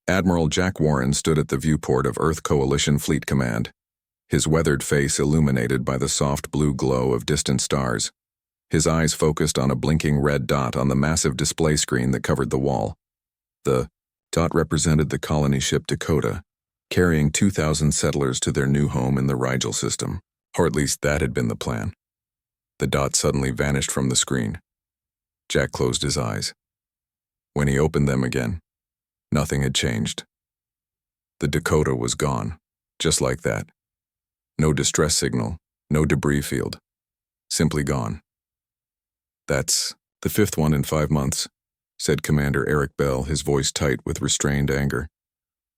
Admiral Jack Warren stood at the viewport of Earth Coalition Fleet Command, his weathered face illuminated by the soft blue glow of distant stars, his eyes focused on a blinking red dot on the massive display screen that covered the wall. The dot represented the colony ship Dakota, carrying 2,000 settlers to their new home in the Rigel system, or at least that had been the plan. The dot suddenly vanished from the screen. Jack closed his eyes. When he opened them again, nothing had changed. The Dakota was gone, just like that. No distress signal, no debris field. Simply gone. "That's the fifth one in 5 months," said Commander Eric Bell, his voice tight with restrained anger.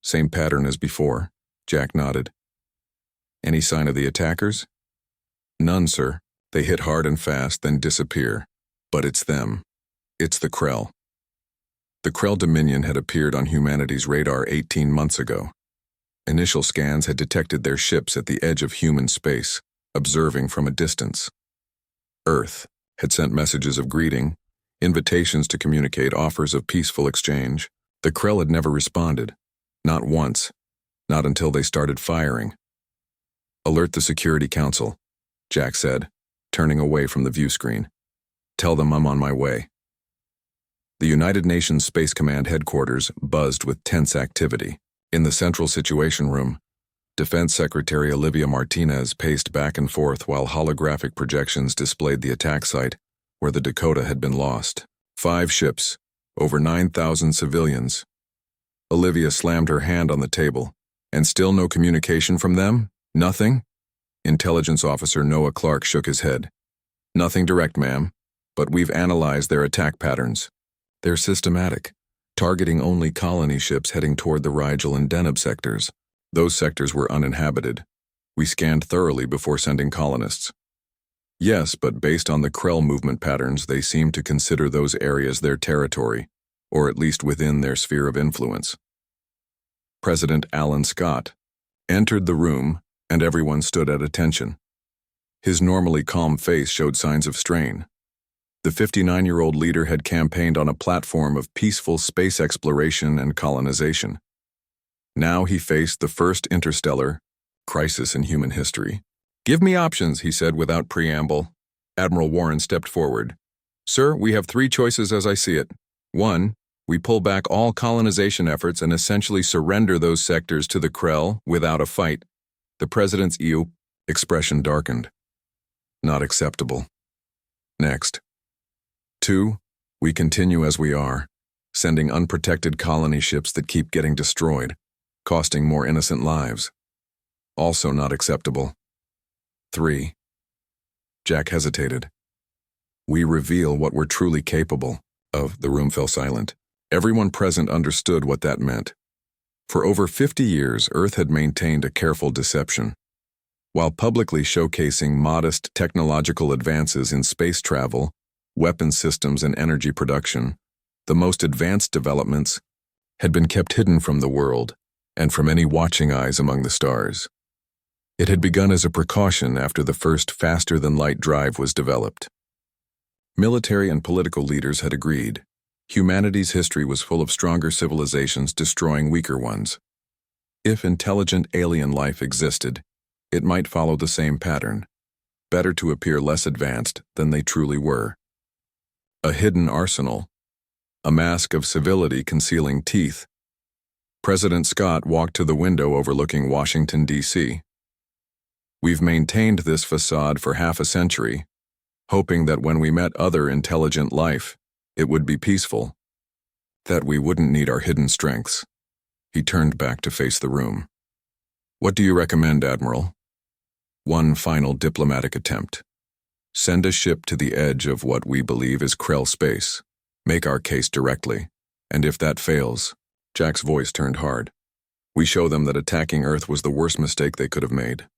"Same pattern as before." Jack nodded. "Any sign of the attackers?" "None, sir. They hit hard and fast, then disappear. But it's them. It's the Krell." The Krell Dominion had appeared on humanity's radar 18 months ago. Initial scans had detected their ships at the edge of human space, observing from a distance. Earth had sent messages of greeting, invitations to communicate, offers of peaceful exchange. The Krell had never responded. Not once. Not until they started firing. "Alert the Security Council," Jack said, turning away from the view screen. "Tell them I'm on my way." The United Nations Space Command headquarters buzzed with tense activity. In the central situation room, Defense Secretary Olivia Martinez paced back and forth while holographic projections displayed the attack site where the Dakota had been lost. 5 ships, over 9,000 civilians. Olivia slammed her hand on the table. "And still no communication from them? Nothing?" Intelligence Officer Noah Clark shook his head. "Nothing direct, ma'am, but we've analyzed their attack patterns. They're systematic, targeting only colony ships heading toward the Rigel and Deneb sectors. Those sectors were uninhabited. We scanned thoroughly before sending colonists." "Yes, but based on the Krell movement patterns, they seem to consider those areas their territory, or at least within their sphere of influence." President Alan Scott entered the room, and everyone stood at attention. His normally calm face showed signs of strain. The 59-year-old leader had campaigned on a platform of peaceful space exploration and colonization. Now he faced the first interstellar crisis in human history. "Give me options," he said without preamble. Admiral Warren stepped forward. "Sir, we have 3 choices as I see it. 1, we pull back all colonization efforts and essentially surrender those sectors to the Krell without a fight." The president's expression darkened. "Not acceptable." "Next. 2, we continue as we are, sending unprotected colony ships that keep getting destroyed, costing more innocent lives. Also not acceptable. 3. Jack hesitated. "We reveal what we're truly capable of." The room fell silent. Everyone present understood what that meant. For over 50 years, Earth had maintained a careful deception. While publicly showcasing modest technological advances in space travel, weapon systems, and energy production, the most advanced developments had been kept hidden from the world and from any watching eyes among the stars. It had begun as a precaution after the first faster-than-light drive was developed. Military and political leaders had agreed. Humanity's history was full of stronger civilizations destroying weaker ones. If intelligent alien life existed, it might follow the same pattern, better to appear less advanced than they truly were. A hidden arsenal, a mask of civility concealing teeth. President Scott walked to the window overlooking Washington, D.C. "We've maintained this facade for half a century, hoping that when we met other intelligent life, it would be peaceful, that we wouldn't need our hidden strengths." He turned back to face the room. "What do you recommend, Admiral?" "One final diplomatic attempt. Send a ship to the edge of what we believe is Krell space. Make our case directly. And if that fails," Jack's voice turned hard, "we show them that attacking Earth was the worst mistake they could have made."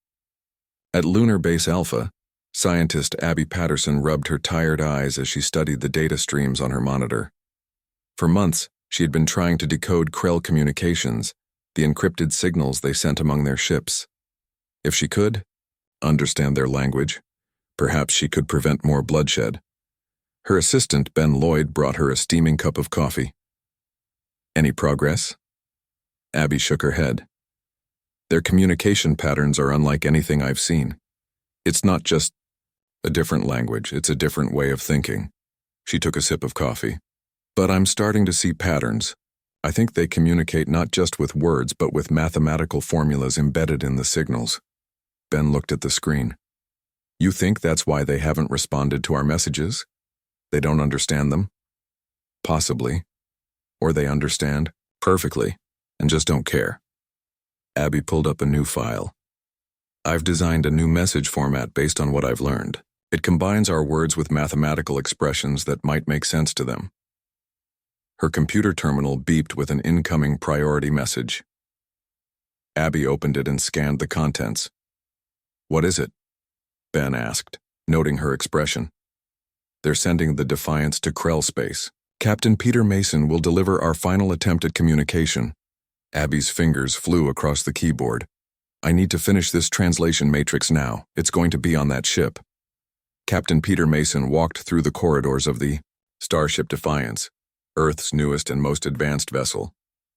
At Lunar Base Alpha, scientist Abby Patterson rubbed her tired eyes as she studied the data streams on her monitor. For months, she had been trying to decode Krell communications, the encrypted signals they sent among their ships. If she could understand their language, perhaps she could prevent more bloodshed. Her assistant, Ben Lloyd, brought her a steaming cup of coffee. "Any progress?" Abby shook her head. Their communication patterns are unlike anything I've seen. It's not just a different language, it's a different way of thinking. She took a sip of coffee. But I'm starting to see patterns. I think they communicate not just with words, but with mathematical formulas embedded in the signals. Ben looked at the screen. You think that's why they haven't responded to our messages? They don't understand them? Possibly. Or they understand perfectly and just don't care. Abby pulled up a new file. I've designed a new message format based on what I've learned. It combines our words with mathematical expressions that might make sense to them. Her computer terminal beeped with an incoming priority message. Abby opened it and scanned the contents. What is it? Ben asked, noting her expression. They're sending the Defiance to Krell space. Captain Peter Mason will deliver our final attempt at communication. Abby's fingers flew across the keyboard. I need to finish this translation matrix now. It's going to be on that ship. Captain Peter Mason walked through the corridors of the Starship Defiance, Earth's newest and most advanced vessel,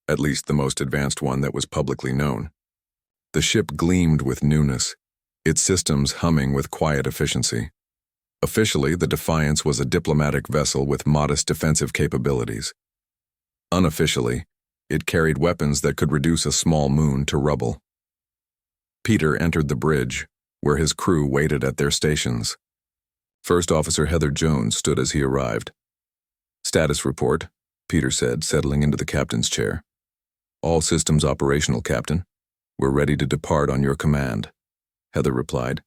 at least the most advanced one that was publicly known. The ship gleamed with newness, its systems humming with quiet efficiency. Officially, the Defiance was a diplomatic vessel with modest defensive capabilities. Unofficially, it carried weapons that could reduce a small moon to rubble. Peter entered the bridge, where his crew waited at their stations. First Officer Heather Jones stood as he arrived. Status report, Peter said, settling into the captain's chair. All systems operational, Captain. We're ready to depart on your command, Heather replied.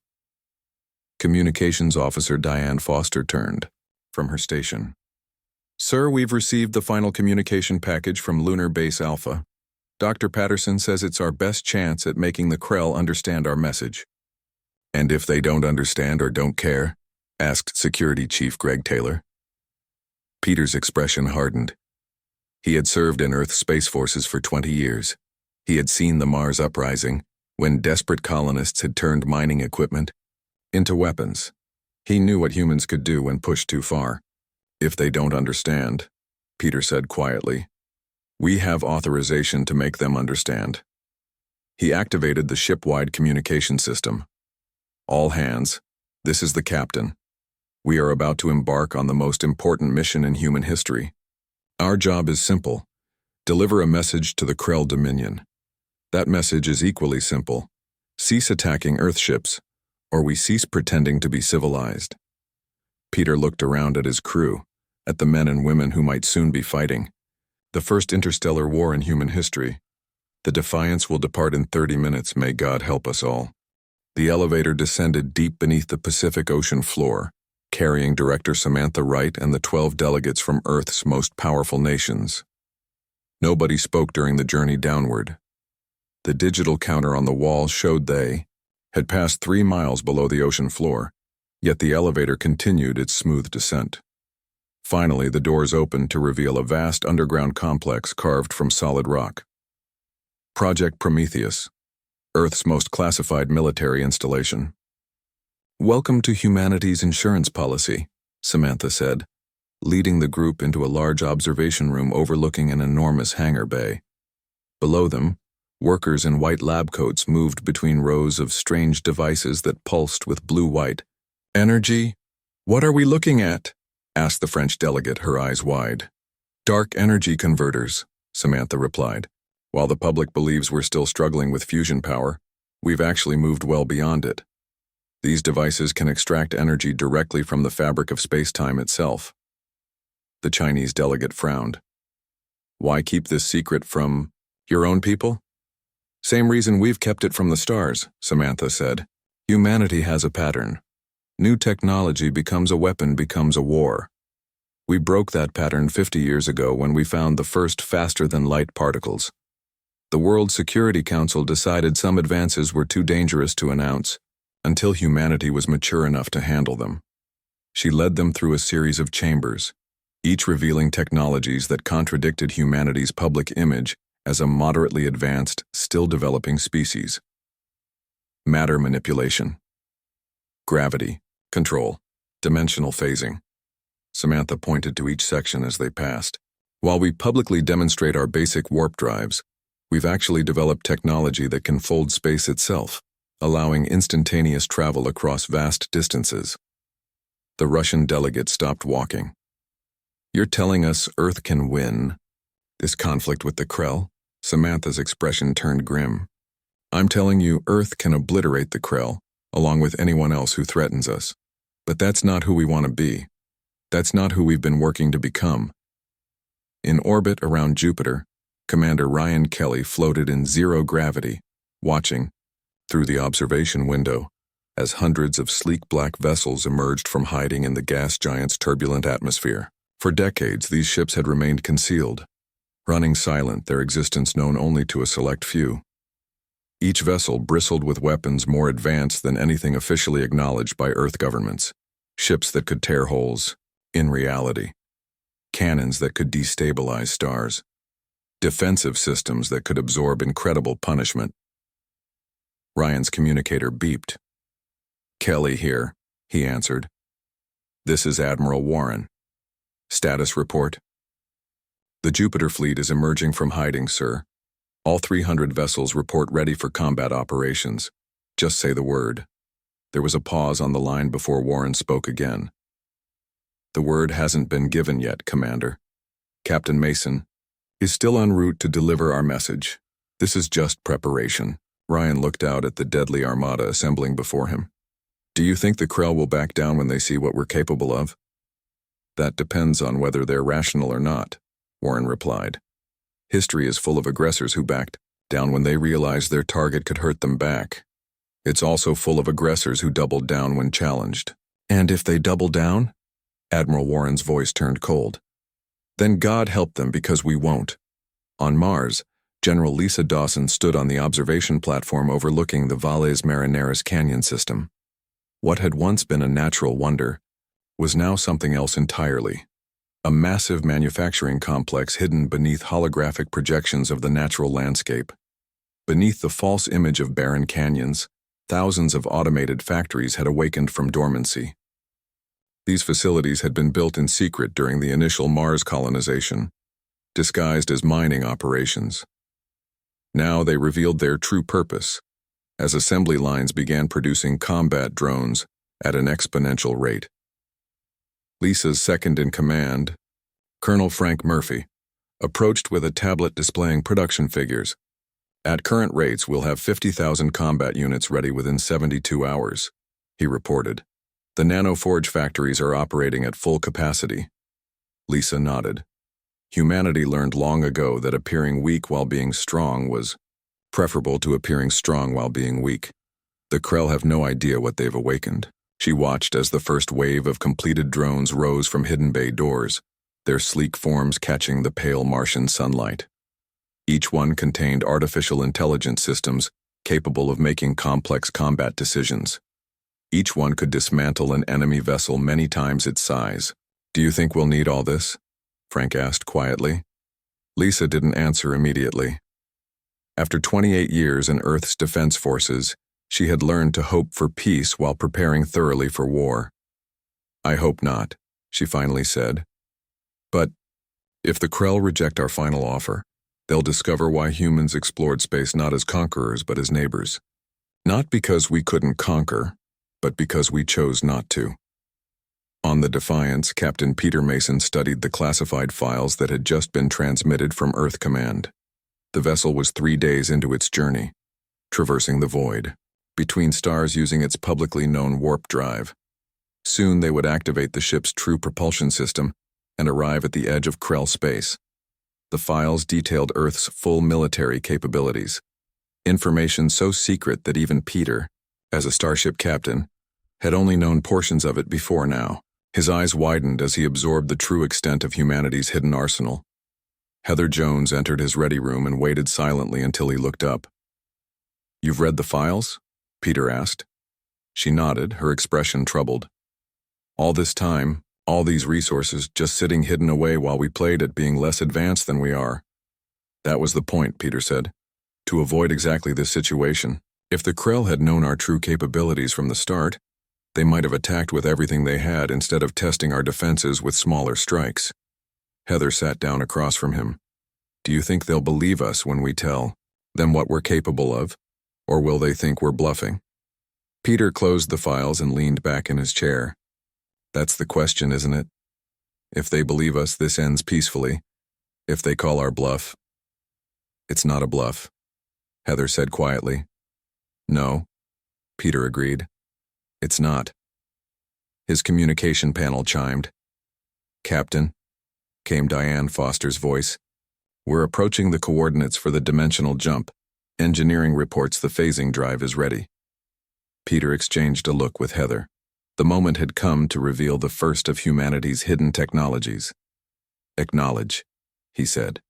Communications Officer Diane Foster turned from her station. Sir, we've received the final communication package from Lunar Base Alpha. Dr. Patterson says it's our best chance at making the Krell understand our message. And if they don't understand or don't care? Asked Security Chief Greg Taylor. Peter's expression hardened. He had served in Earth Space Forces for 20 years. He had seen the Mars uprising, when desperate colonists had turned mining equipment into weapons. He knew what humans could do when pushed too far. If they don't understand, Peter said quietly, we have authorization to make them understand. He activated the ship-wide communication system. All hands, this is the captain. We are about to embark on the most important mission in human history. Our job is simple. Deliver a message to the Krell Dominion. That message is equally simple. Cease attacking Earth ships, or we cease pretending to be civilized. Peter looked around at his crew, at the men and women who might soon be fighting. The first interstellar war in human history. The Defiance will depart in 30 minutes, may God help us all. The elevator descended deep beneath the Pacific Ocean floor, carrying Director Samantha Wright and the 12 delegates from Earth's most powerful nations. Nobody spoke during the journey downward. The digital counter on the wall showed they had passed 3 miles below the ocean floor, yet the elevator continued its smooth descent. Finally, the doors opened to reveal a vast underground complex carved from solid rock. Project Prometheus, Earth's most classified military installation. Welcome to humanity's insurance policy, Samantha said, leading the group into a large observation room overlooking an enormous hangar bay. Below them, workers in white lab coats moved between rows of strange devices that pulsed with blue-white. Energy? What are we looking at? Asked the French delegate, her eyes wide. Dark energy converters, Samantha replied. While the public believes we're still struggling with fusion power, we've actually moved well beyond it. These devices can extract energy directly from the fabric of space-time itself. The Chinese delegate frowned. Why keep this secret from your own people? Same reason we've kept it from the stars, Samantha said. Humanity has a pattern. New technology becomes a weapon, becomes a war. We broke that pattern 50 years ago when we found the first faster-than-light particles. The World Security Council decided some advances were too dangerous to announce, until humanity was mature enough to handle them. She led them through a series of chambers, each revealing technologies that contradicted humanity's public image as a moderately advanced, still developing species. Matter manipulation. Gravity, control, dimensional phasing. Samantha pointed to each section as they passed. While we publicly demonstrate our basic warp drives, We've actually developed technology that can fold space itself, allowing instantaneous travel across vast distances. The Russian delegate stopped walking. You're telling us Earth can win this conflict with the Krell? Samantha's expression turned grim. I'm telling you Earth can obliterate the Krell, along with anyone else who threatens us. But that's not who we want to be. That's not who we've been working to become. In orbit around Jupiter, Commander Ryan Kelly floated in zero gravity, watching, through the observation window, as hundreds of sleek black vessels emerged from hiding in the gas giant's turbulent atmosphere. For decades, these ships had remained concealed, running silent, their existence known only to a select few. Each vessel bristled with weapons more advanced than anything officially acknowledged by Earth governments. Ships that could tear holes, in reality. Cannons that could destabilize stars. Defensive systems that could absorb incredible punishment. Ryan's communicator beeped. Kelly here, he answered. This is Admiral Warren. Status report. The Jupiter fleet is emerging from hiding, sir. All 300 vessels report ready for combat operations. Just say the word. There was a pause on the line before Warren spoke again. The word hasn't been given yet, Commander. Captain Mason is still en route to deliver our message. This is just preparation. Ryan looked out at the deadly armada assembling before him. Do you think the Krell will back down when they see what we're capable of? That depends on whether they're rational or not, Warren replied. History is full of aggressors who backed down when they realized their target could hurt them back. It's also full of aggressors who doubled down when challenged. And if they double down? Admiral Warren's voice turned cold. Then God help them, because we won't. On Mars, General Lisa Dawson stood on the observation platform overlooking the Valles Marineris Canyon system. What had once been a natural wonder was now something else entirely. A massive manufacturing complex hidden beneath holographic projections of the natural landscape. Beneath the false image of barren canyons, thousands of automated factories had awakened from dormancy. These facilities had been built in secret during the initial Mars colonization, disguised as mining operations. Now they revealed their true purpose, as assembly lines began producing combat drones at an exponential rate. Lisa's second-in-command, Colonel Frank Murphy, approached with a tablet displaying production figures. At current rates, we'll have 50,000 combat units ready within 72 hours, he reported. The nanoforge factories are operating at full capacity. Lisa nodded. Humanity learned long ago that appearing weak while being strong was preferable to appearing strong while being weak. The Krell have no idea what they've awakened. She watched as the first wave of completed drones rose from hidden bay doors, their sleek forms catching the pale Martian sunlight. Each one contained artificial intelligence systems capable of making complex combat decisions. Each one could dismantle an enemy vessel many times its size. Do you think we'll need all this? Frank asked quietly. Lisa didn't answer immediately. After 28 years in Earth's defense forces, she had learned to hope for peace while preparing thoroughly for war. I hope not, she finally said. But if the Krell reject our final offer, they'll discover why humans explored space not as conquerors but as neighbors. Not because we couldn't conquer, but because we chose not to. On the Defiance, Captain Peter Mason studied the classified files that had just been transmitted from Earth Command. The vessel was 3 days into its journey, traversing the void, between stars using its publicly known warp drive. Soon they would activate the ship's true propulsion system and arrive at the edge of Krell space. The files detailed Earth's full military capabilities, information so secret that even Peter, as a starship captain, had only known portions of it before now. His eyes widened as he absorbed the true extent of humanity's hidden arsenal. Heather Jones entered his ready room and waited silently until he looked up. You've read the files? Peter asked. She nodded, her expression troubled. All this time, all these resources just sitting hidden away while we played at being less advanced than we are. That was the point, Peter said. To avoid exactly this situation. If the Krell had known our true capabilities from the start, they might have attacked with everything they had instead of testing our defenses with smaller strikes. Heather sat down across from him. Do you think they'll believe us when we tell them what we're capable of, or will they think we're bluffing? Peter closed the files and leaned back in his chair. That's the question, isn't it? If they believe us, this ends peacefully. If they call our bluff, it's not a bluff, Heather said quietly. No, Peter agreed. It's not. His communication panel chimed. Captain, came Diane Foster's voice. We're approaching the coordinates for the dimensional jump. Engineering reports the phasing drive is ready. Peter exchanged a look with Heather. The moment had come to reveal the first of humanity's hidden technologies. Acknowledge, he said.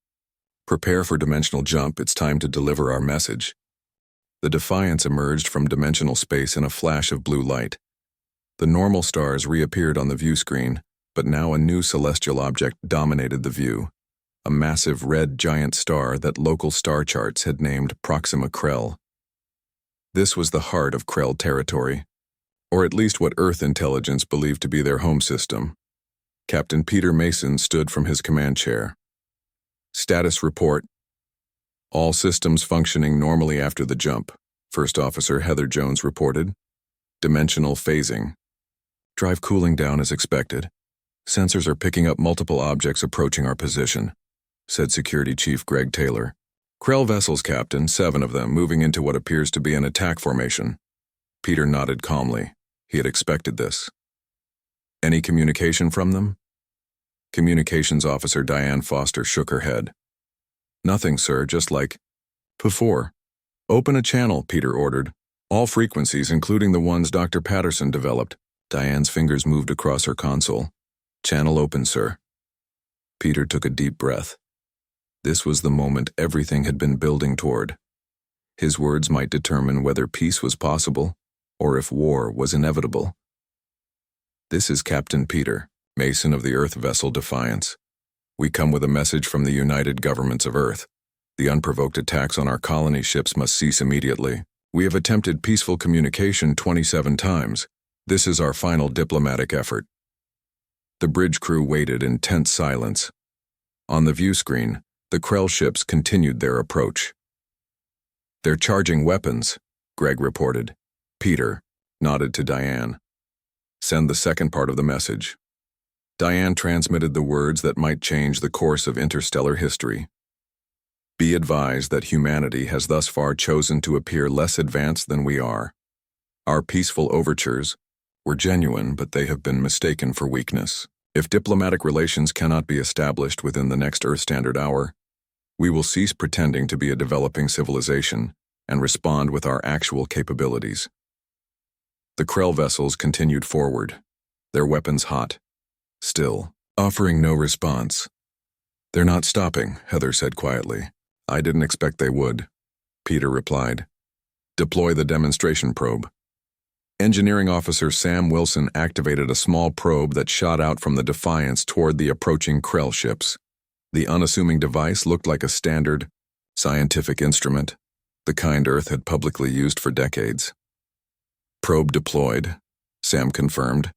Prepare for dimensional jump, it's time to deliver our message. The Defiance emerged from dimensional space in a flash of blue light. The normal stars reappeared on the view screen, but now a new celestial object dominated the view. A massive red giant star that local star charts had named Proxima Krell. This was the heart of Krell territory, or at least what Earth intelligence believed to be their home system. Captain Peter Mason stood from his command chair. Status report. All systems functioning normally after the jump, First Officer Heather Jones reported. Dimensional phasing. Drive cooling down as expected. Sensors are picking up multiple objects approaching our position, said Security Chief Greg Taylor. Krell vessels, Captain, 7 of them, moving into what appears to be an attack formation. Peter nodded calmly. He had expected this. Any communication from them? Communications Officer Diane Foster shook her head. Nothing, sir, just like before. Open a channel, Peter ordered. All frequencies, including the ones Dr. Patterson developed. Diane's fingers moved across her console. Channel open, sir. Peter took a deep breath. This was the moment everything had been building toward. His words might determine whether peace was possible, or if war was inevitable. This is Captain Peter, Mason of the Earth vessel Defiance. We come with a message from the United Governments of Earth. The unprovoked attacks on our colony ships must cease immediately. We have attempted peaceful communication 27 times. This is our final diplomatic effort. The bridge crew waited in tense silence. On the view screen, the Krell ships continued their approach. They're charging weapons, Greg reported. Peter nodded to Diane. Send the second part of the message. Diane transmitted the words that might change the course of interstellar history. Be advised that humanity has thus far chosen to appear less advanced than we are. Our peaceful overtures were genuine, but they have been mistaken for weakness. If diplomatic relations cannot be established within the next Earth Standard Hour, we will cease pretending to be a developing civilization and respond with our actual capabilities. The Krell vessels continued forward, their weapons hot, still, offering no response. They're not stopping, Heather said quietly. I didn't expect they would, Peter replied. Deploy the demonstration probe. Engineering Officer Sam Wilson activated a small probe that shot out from the Defiance toward the approaching Krell ships. The unassuming device looked like a standard, scientific instrument, the kind Earth had publicly used for decades. Probe deployed, Sam confirmed.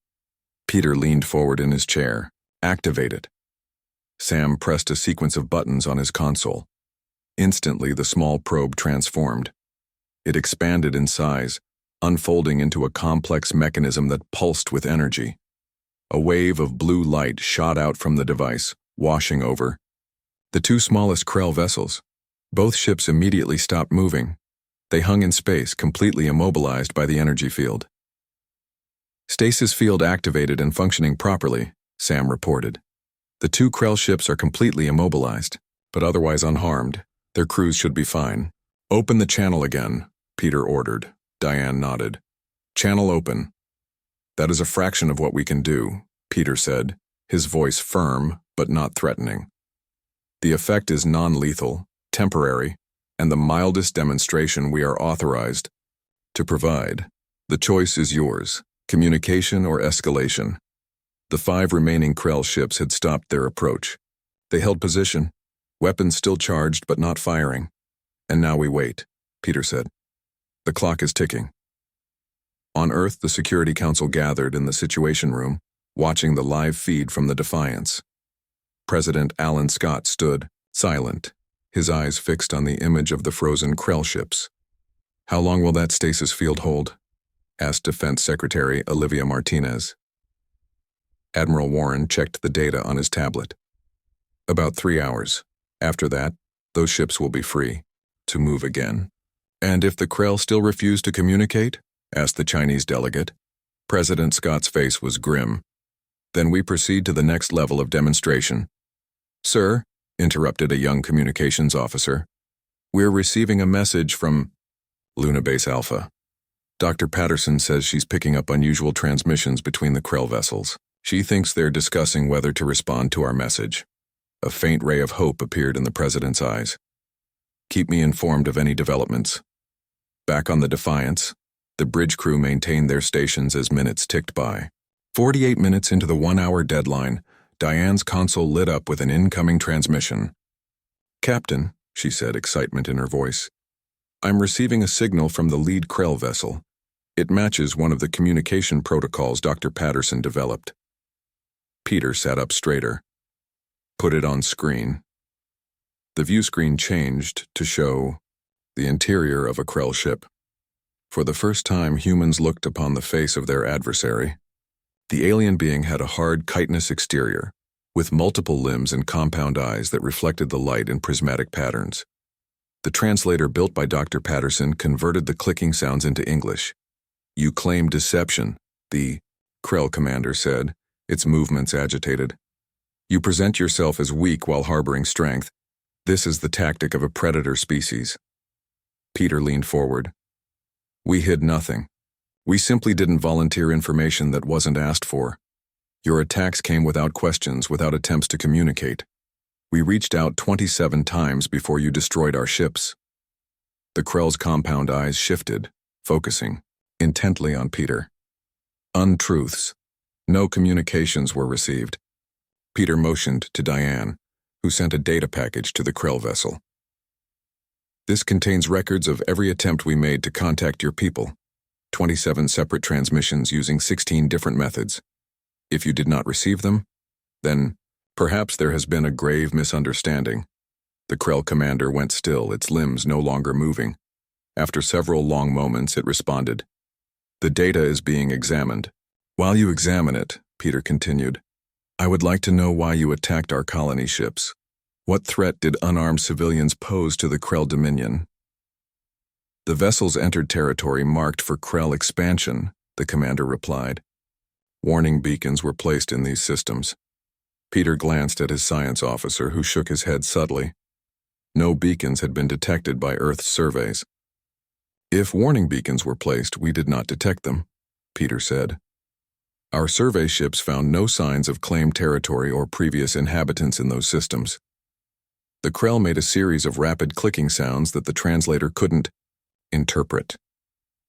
Peter leaned forward in his chair. Activate it. Sam pressed a sequence of buttons on his console. Instantly, the small probe transformed. It expanded in size, unfolding into a complex mechanism that pulsed with energy. A wave of blue light shot out from the device, washing over the 2 smallest Krell vessels. Both ships immediately stopped moving. They hung in space, completely immobilized by the energy field. Stasis field activated and functioning properly, Sam reported. The 2 Krell ships are completely immobilized, but otherwise unharmed. Their crews should be fine. Open the channel again, Peter ordered. Diane nodded. Channel open. That is a fraction of what we can do, Peter said, his voice firm but not threatening. The effect is non-lethal, temporary, and the mildest demonstration we are authorized to provide. The choice is yours, communication or escalation. The 5 remaining Krell ships had stopped their approach. They held position, weapons still charged but not firing. And now we wait, Peter said. The clock is ticking. On Earth, the Security Council gathered in the Situation Room, watching the live feed from the Defiance. President Alan Scott stood, silent, his eyes fixed on the image of the frozen Krell ships. "How long will that stasis field hold?" asked Defense Secretary Olivia Martinez. Admiral Warren checked the data on his tablet. "About 3 hours. After that, those ships will be free to move again." "And if the Krell still refuse to communicate?" asked the Chinese delegate. President Scott's face was grim. "Then we proceed to the next level of demonstration." "Sir," interrupted a young communications officer, "we're receiving a message from Luna Base Alpha. Dr. Patterson says she's picking up unusual transmissions between the Krell vessels. She thinks they're discussing whether to respond to our message." A faint ray of hope appeared in the president's eyes. "Keep me informed of any developments." Back on the Defiance, the bridge crew maintained their stations as minutes ticked by. 48 minutes into the 1-hour deadline, Diane's console lit up with an incoming transmission. "Captain," she said, excitement in her voice, "I'm receiving a signal from the lead Krell vessel. It matches one of the communication protocols Dr. Patterson developed." Peter sat up straighter. "Put it on screen." The view screen changed to show the interior of a Krell ship. For the first time, humans looked upon the face of their adversary. The alien being had a hard, chitinous exterior, with multiple limbs and compound eyes that reflected the light in prismatic patterns. The translator built by Dr. Patterson converted the clicking sounds into English. "You claim deception," the Krell commander said, its movements agitated. "You present yourself as weak while harboring strength. This is the tactic of a predator species." Peter leaned forward. "We hid nothing. We simply didn't volunteer information that wasn't asked for. Your attacks came without questions, without attempts to communicate. We reached out 27 times before you destroyed our ships." The Krell's compound eyes shifted, focusing intently on Peter. "Untruths. No communications were received." Peter motioned to Diane, who sent a data package to the Krell vessel. "This contains records of every attempt we made to contact your people. 27 separate transmissions using 16 different methods. If you did not receive them, then perhaps there has been a grave misunderstanding." The Krell commander went still, its limbs no longer moving. After several long moments, it responded. "The data is being examined. While you examine it," Peter continued, "I would like to know why you attacked our colony ships. What threat did unarmed civilians pose to the Krell Dominion?" "The vessels entered territory marked for Krell expansion," the commander replied. "Warning beacons were placed in these systems." Peter glanced at his science officer, who shook his head subtly. No beacons had been detected by Earth's surveys. "If warning beacons were placed, we did not detect them," Peter said. "Our survey ships found no signs of claimed territory or previous inhabitants in those systems." The Krell made a series of rapid clicking sounds that the translator couldn't interpret.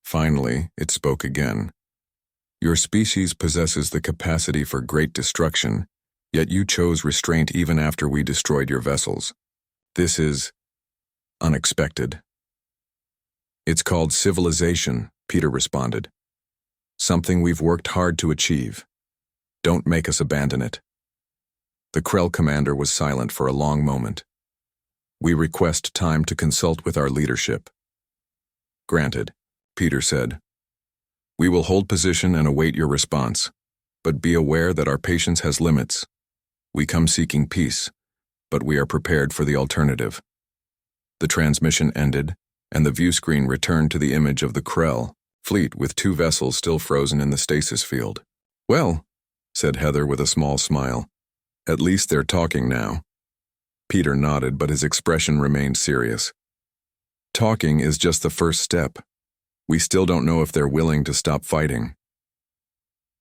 Finally, it spoke again. "Your species possesses the capacity for great destruction, yet you chose restraint even after we destroyed your vessels. This is unexpected." "It's called civilization," Peter responded. "Something we've worked hard to achieve. Don't make us abandon it." The Krell commander was silent for a long moment. "We request time to consult with our leadership." "Granted," Peter said. "We will hold position and await your response, but be aware that our patience has limits. We come seeking peace, but we are prepared for the alternative." The transmission ended, and the view screen returned to the image of the Krell fleet with 2 vessels still frozen in the stasis field. "Well," said Heather with a small smile, "at least they're talking now." Peter nodded, but his expression remained serious. "Talking is just the first step. We still don't know if they're willing to stop fighting."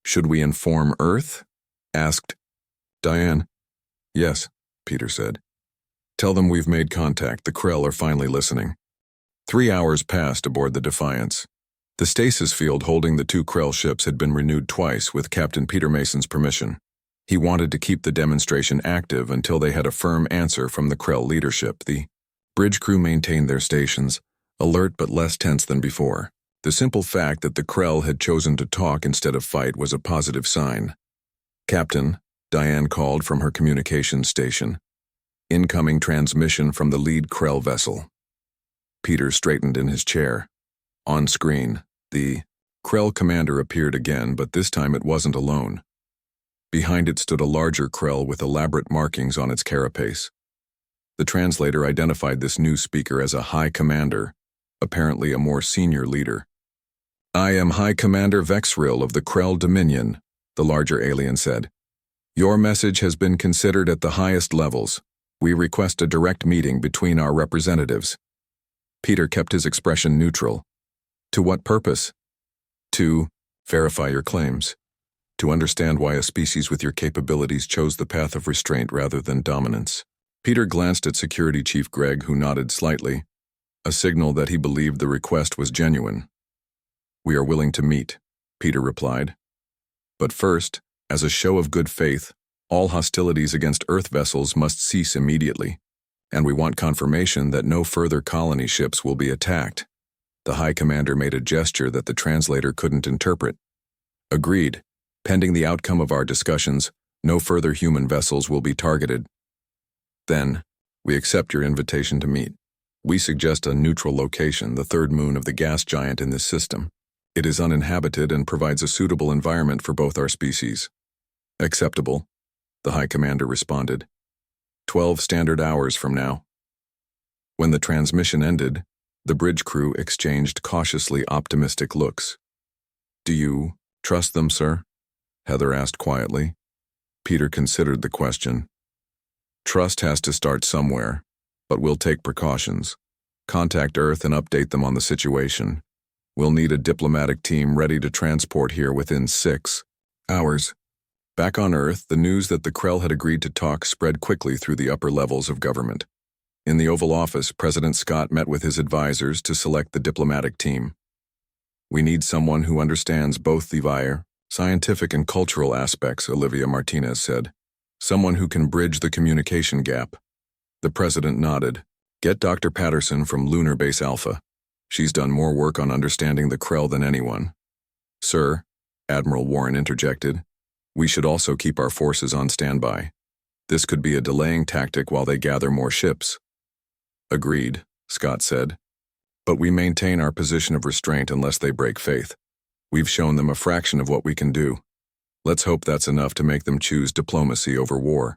"Should we inform Earth?" asked Diane. "Yes," Peter said. "Tell them we've made contact. The Krell are finally listening." 3 hours passed aboard the Defiance. The stasis field holding the 2 Krell ships had been renewed twice with Captain Peter Mason's permission. He wanted to keep the demonstration active until they had a firm answer from the Krell leadership. The bridge crew maintained their stations, alert but less tense than before. The simple fact that the Krell had chosen to talk instead of fight was a positive sign. "Captain," Diane called from her communications station. Incoming transmission from the lead Krell vessel. Peter straightened in his chair. On screen, the Krell commander appeared again, but this time it wasn't alone. Behind it stood a larger Krell with elaborate markings on its carapace. The translator identified this new speaker as a High Commander, apparently a more senior leader. "I am High Commander Vexril of the Krell Dominion," the larger alien said. "Your message has been considered at the highest levels. We request a direct meeting between our representatives." Peter kept his expression neutral. "To what purpose?" "To verify your claims. To understand why a species with your capabilities chose the path of restraint rather than dominance." Peter glanced at Security Chief Greg, who nodded slightly, a signal that he believed the request was genuine. "We are willing to meet," Peter replied. "But first, as a show of good faith, all hostilities against Earth vessels must cease immediately, and we want confirmation that no further colony ships will be attacked." The High Commander made a gesture that the translator couldn't interpret. "Agreed. Pending the outcome of our discussions, no further human vessels will be targeted. Then, we accept your invitation to meet. We suggest a neutral location, the third moon of the gas giant in this system. It is uninhabited and provides a suitable environment for both our species." "Acceptable," the High Commander responded. 12 standard hours from now." When the transmission ended, the bridge crew exchanged cautiously optimistic looks. "Do you trust them, sir?" Heather asked quietly. Peter considered the question. "Trust has to start somewhere, but we'll take precautions. Contact Earth and update them on the situation. We'll need a diplomatic team ready to transport here within 6 hours. Back on Earth, the news that the Krell had agreed to talk spread quickly through the upper levels of government. In the Oval Office, President Scott met with his advisors to select the diplomatic team. "We need someone who understands both the scientific and cultural aspects," Olivia Martinez said. "Someone who can bridge the communication gap." The president nodded. "Get Dr. Patterson from Lunar Base Alpha. She's done more work on understanding the Krell than anyone." "Sir," Admiral Warren interjected, "we should also keep our forces on standby. This could be a delaying tactic while they gather more ships." "Agreed," Scott said. "But we maintain our position of restraint unless they break faith. We've shown them a fraction of what we can do. Let's hope that's enough to make them choose diplomacy over war."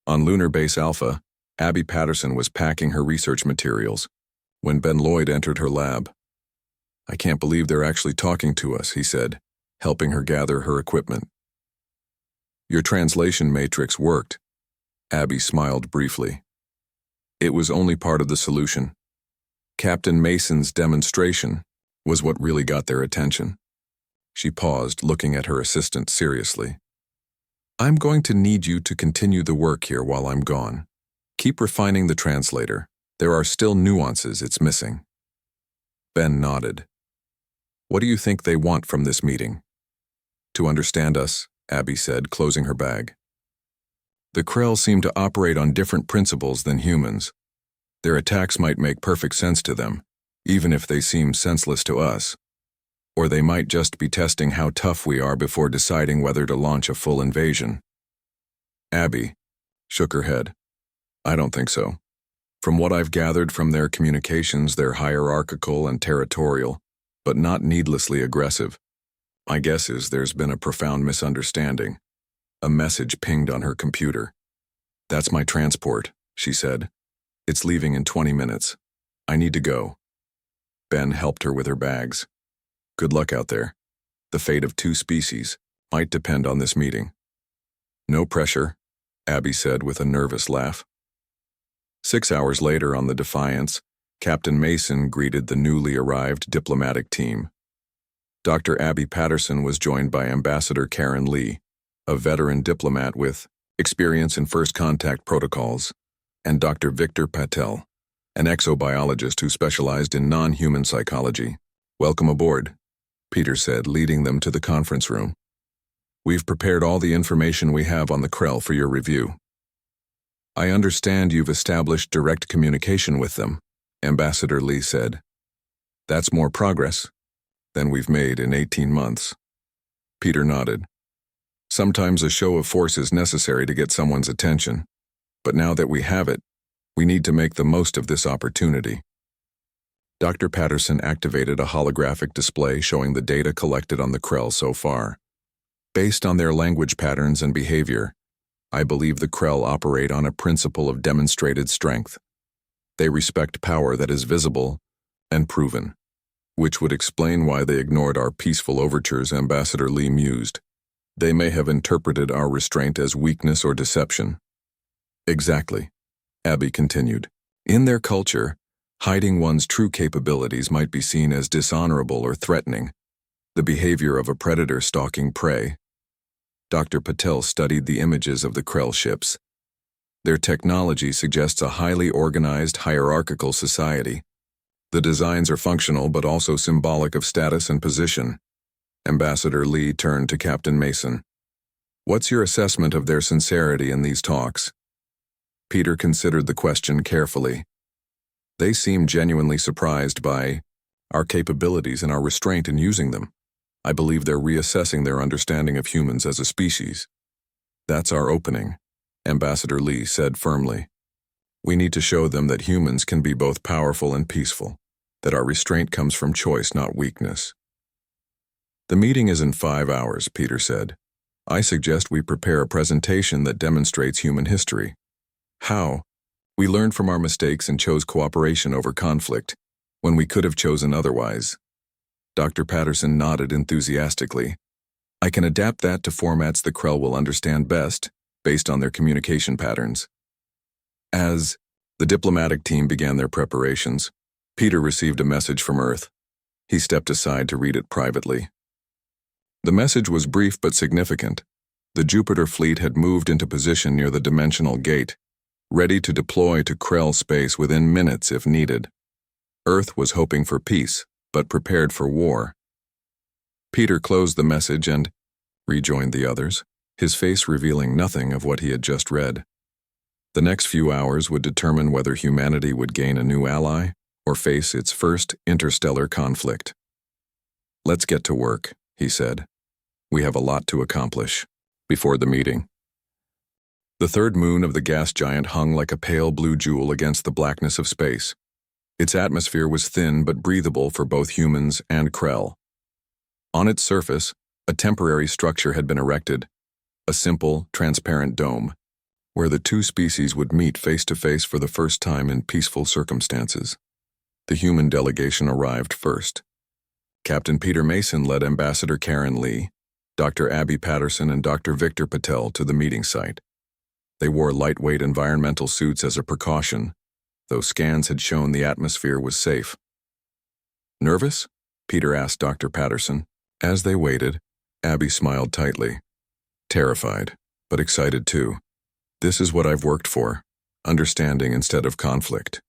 On Lunar Base Alpha, Abby Patterson was packing her research materials when Ben Lloyd entered her lab. "I can't believe they're actually talking to us," he said, helping her gather her equipment. "Your translation matrix worked." Abby smiled briefly. "It was only part of the solution. Captain Mason's demonstration was what really got their attention." She paused, looking at her assistant seriously. "I'm going to need you to continue the work here while I'm gone. Keep refining the translator. There are still nuances it's missing." Ben nodded. "What do you think they want from this meeting?" "To understand us," Abby said, closing her bag. "The Krell seem to operate on different principles than humans. Their attacks might make perfect sense to them, even if they seem senseless to us. Or they might just be testing how tough we are before deciding whether to launch a full invasion." Abby shook her head. "I don't think so. From what I've gathered from their communications, they're hierarchical and territorial, but not needlessly aggressive. My guess is there's been a profound misunderstanding." A message pinged on her computer. "That's my transport," she said. "It's leaving in 20 minutes. I need to go." Ben helped her with her bags. "Good luck out there. The fate of 2 species might depend on this meeting." "No pressure," Abby said with a nervous laugh. 6 hours later on the Defiance, Captain Mason greeted the newly arrived diplomatic team. Dr. Abby Patterson was joined by Ambassador Karen Lee, a veteran diplomat with experience in first contact protocols, and Dr. Victor Patel, an exobiologist who specialized in non-human psychology. "Welcome aboard," Peter said, leading them to the conference room. "We've prepared all the information we have on the Krell for your review." "I understand you've established direct communication with them," Ambassador Lee said. "That's more progress than we've made in 18 months. Peter nodded. "Sometimes a show of force is necessary to get someone's attention, But now that we have it, we need to make the most of this opportunity. Dr. Patterson activated a holographic display showing the data collected on the Krell so far. Based on their language patterns and behavior, I believe the Krell operate on a principle of demonstrated strength. They respect power that is visible and proven, which would explain why they ignored our peaceful overtures, Ambassador Lee mused. They may have interpreted our restraint as weakness or deception. Exactly, Abby continued. In their culture, hiding one's true capabilities might be seen as dishonorable or threatening, the behavior of a predator stalking prey. Dr. Patel studied the images of the Krell ships. Their technology suggests a highly organized, hierarchical society. The designs are functional but also symbolic of status and position. Ambassador Lee turned to Captain Mason. What's your assessment of their sincerity in these talks? Peter considered the question carefully. They seemed genuinely surprised by our capabilities and our restraint in using them. I believe they're reassessing their understanding of humans as a species. That's our opening, Ambassador Lee said firmly. We need to show them that humans can be both powerful and peaceful, that our restraint comes from choice, not weakness. The meeting is in 5 hours, Peter said. I suggest we prepare a presentation that demonstrates human history. How? We learned from our mistakes and chose cooperation over conflict, when we could have chosen otherwise. Dr. Patterson nodded enthusiastically. I can adapt that to formats the Krell will understand best, based on their communication patterns. As the diplomatic team began their preparations, Peter received a message from Earth. He stepped aside to read it privately. The message was brief but significant. The Jupiter fleet had moved into position near the dimensional gate, ready to deploy to Krell space within minutes if needed. Earth was hoping for peace, but prepared for war. Peter closed the message and rejoined the others, his face revealing nothing of what he had just read. The next few hours would determine whether humanity would gain a new ally or face its first interstellar conflict. Let's get to work, he said. We have a lot to accomplish. Before the meeting, the third moon of the gas giant hung like a pale blue jewel against the blackness of space. Its atmosphere was thin but breathable for both humans and Krell. On its surface, a temporary structure had been erected, a simple, transparent dome, where the two species would meet face to face for the first time in peaceful circumstances. The human delegation arrived first. Captain Peter Mason led Ambassador Karen Lee, Dr. Abby Patterson, and Dr. Victor Patel to the meeting site. They wore lightweight environmental suits as a precaution, though scans had shown the atmosphere was safe. Nervous? Peter asked Dr. Patterson. As they waited, Abby smiled tightly. Terrified, but excited too. This is what I've worked for, understanding instead of conflict.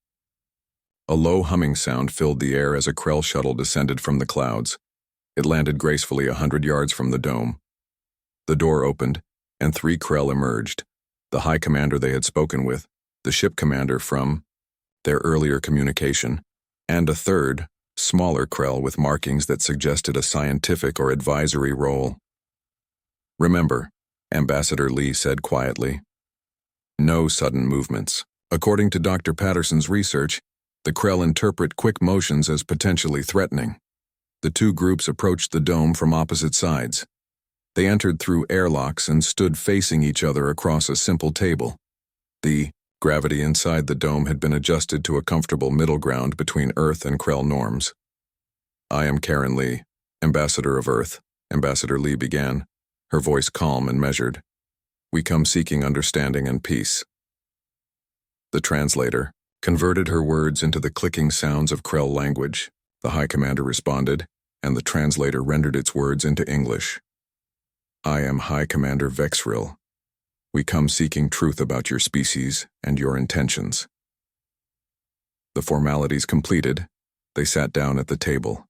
A low humming sound filled the air as a Krell shuttle descended from the clouds. It landed gracefully 100 yards from the dome. The door opened, and 3 Krell emerged, the high commander they had spoken with, the ship commander from their earlier communication, and a third, smaller Krell with markings that suggested a scientific or advisory role. Remember, Ambassador Lee said quietly, no sudden movements. According to Dr. Patterson's research, the Krell interpret quick motions as potentially threatening. The two groups approached the dome from opposite sides. They entered through airlocks and stood facing each other across a simple table. The gravity inside the dome had been adjusted to a comfortable middle ground between Earth and Krell norms. I am Karen Lee, Ambassador of Earth, Ambassador Lee began, her voice calm and measured. We come seeking understanding and peace. The translator converted her words into the clicking sounds of Krell language. The High Commander responded, and the translator rendered its words into English. I am High Commander Vexril. We come seeking truth about your species and your intentions. The formalities completed, they sat down at the table.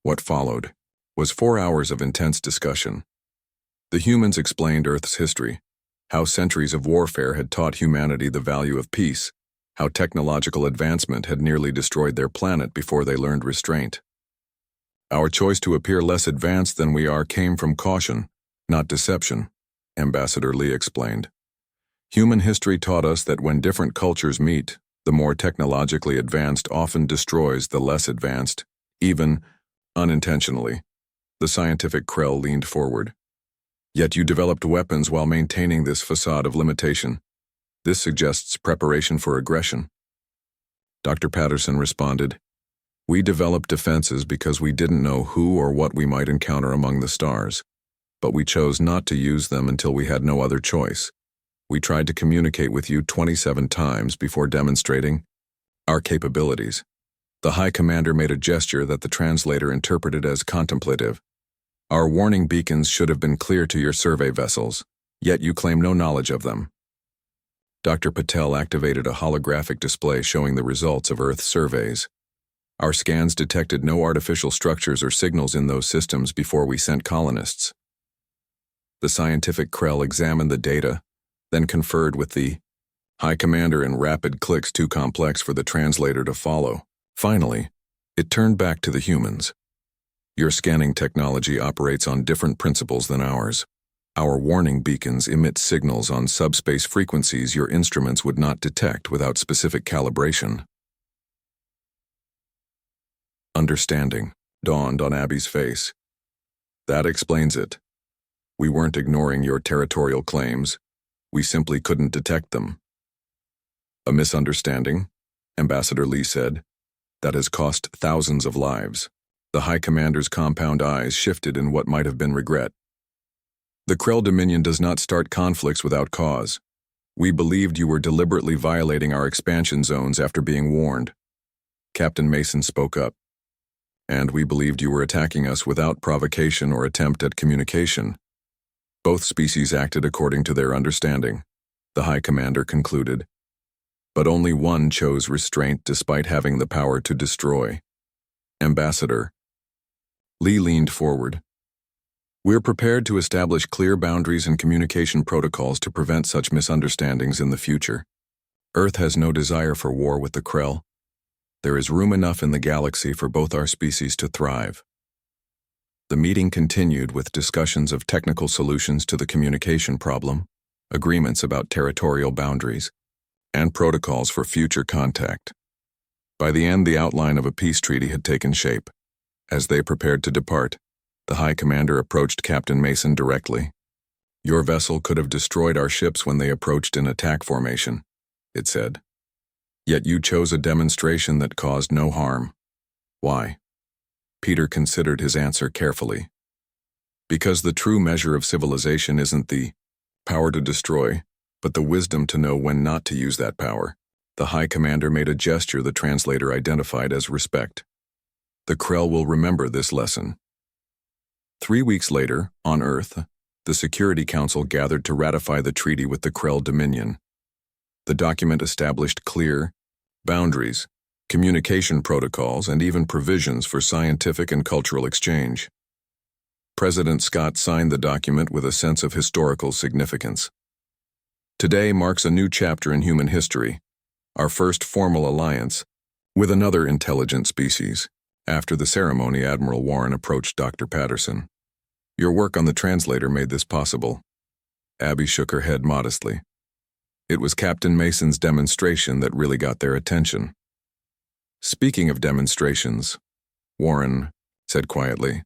What followed was 4 hours of intense discussion. The humans explained Earth's history, how centuries of warfare had taught humanity the value of peace, how technological advancement had nearly destroyed their planet before they learned restraint. Our choice to appear less advanced than we are came from caution, not deception, Ambassador Lee explained. Human history taught us that when different cultures meet, the more technologically advanced often destroys the less advanced, even unintentionally. The scientific Krell leaned forward. Yet you developed weapons while maintaining this facade of limitation. This suggests preparation for aggression. Dr. Patterson responded, "We developed defenses because we didn't know who or what we might encounter among the stars, but we chose not to use them until we had no other choice. We tried to communicate with you 27 times before demonstrating our capabilities." The High Commander made a gesture that the translator interpreted as contemplative. "Our warning beacons should have been clear to your survey vessels, yet you claim no knowledge of them." Dr. Patel activated a holographic display showing the results of Earth surveys. "Our scans detected no artificial structures or signals in those systems before we sent colonists." The scientific Krell examined the data, then conferred with the High Commander in rapid clicks too complex for the translator to follow. Finally, it turned back to the humans. "Your scanning technology operates on different principles than ours. Our warning beacons emit signals on subspace frequencies your instruments would not detect without specific calibration." Understanding dawned on Abby's face. "That explains it. We weren't ignoring your territorial claims. We simply couldn't detect them." "A misunderstanding," Ambassador Lee said, "that has cost thousands of lives." The High Commander's compound eyes shifted in what might have been regret. "The Krell Dominion does not start conflicts without cause. We believed you were deliberately violating our expansion zones after being warned." Captain Mason spoke up. "And we believed you were attacking us without provocation or attempt at communication. Both species acted according to their understanding," the High Commander concluded. "But only one chose restraint despite having the power to destroy." Ambassador Lee leaned forward. "We're prepared to establish clear boundaries and communication protocols to prevent such misunderstandings in the future. Earth has no desire for war with the Krell. There is room enough in the galaxy for both our species to thrive." The meeting continued with discussions of technical solutions to the communication problem, agreements about territorial boundaries, and protocols for future contact. By the end, the outline of a peace treaty had taken shape. As they prepared to depart, the High Commander approached Captain Mason directly. "Your vessel could have destroyed our ships when they approached in attack formation," it said. "Yet you chose a demonstration that caused no harm. Why?" Peter considered his answer carefully. "Because the true measure of civilization isn't the power to destroy, but the wisdom to know when not to use that power." The High Commander made a gesture the translator identified as respect. "The Krell will remember this lesson." 3 weeks later, on Earth, the Security Council gathered to ratify the treaty with the Krell Dominion. The document established clear boundaries, communication protocols, and even provisions for scientific and cultural exchange. President Scott signed the document with a sense of historical significance. Today marks a new chapter in human history, our first formal alliance with another intelligent species. After the ceremony, Admiral Warren approached Dr. Patterson. "Your work on the translator made this possible." Abby shook her head modestly. "It was Captain Mason's demonstration that really got their attention." "Speaking of demonstrations," Warren said quietly,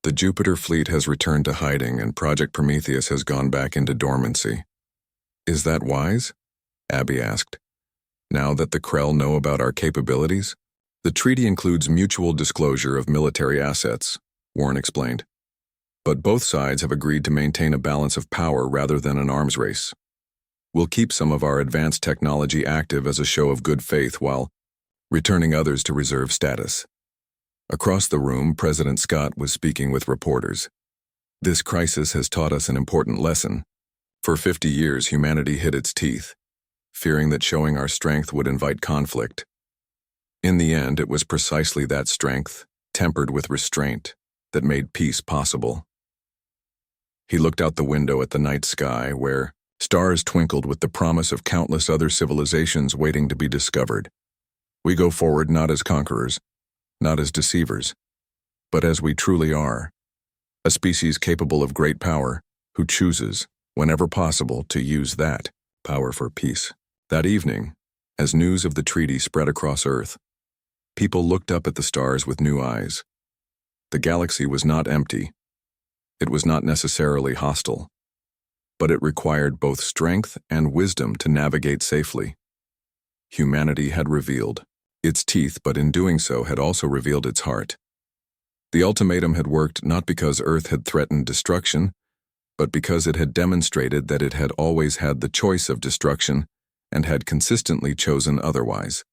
"the Jupiter fleet has returned to hiding and Project Prometheus has gone back into dormancy. Is that wise?" Abby asked. "Now that the Krell know about our capabilities?" "The treaty includes mutual disclosure of military assets," Warren explained. "But both sides have agreed to maintain a balance of power rather than an arms race. We'll keep some of our advanced technology active as a show of good faith while returning others to reserve status." Across the room, President Scott was speaking with reporters. "This crisis has taught us an important lesson. For 50 years, humanity hid its teeth, fearing that showing our strength would invite conflict. In the end, it was precisely that strength, tempered with restraint, that made peace possible." He looked out the window at the night sky, where stars twinkled with the promise of countless other civilizations waiting to be discovered. "We go forward not as conquerors, not as deceivers, but as we truly are, a species capable of great power, who chooses whenever possible, to use that power for peace. That evening, as news of the treaty spread across Earth, people looked up at the stars with new eyes. The galaxy was not empty. It was not necessarily hostile, but it required both strength and wisdom to navigate safely. Humanity had revealed its teeth, but in doing so had also revealed its heart. The ultimatum had worked not because Earth had threatened destruction, but because it had demonstrated that it had always had the choice of destruction and had consistently chosen otherwise.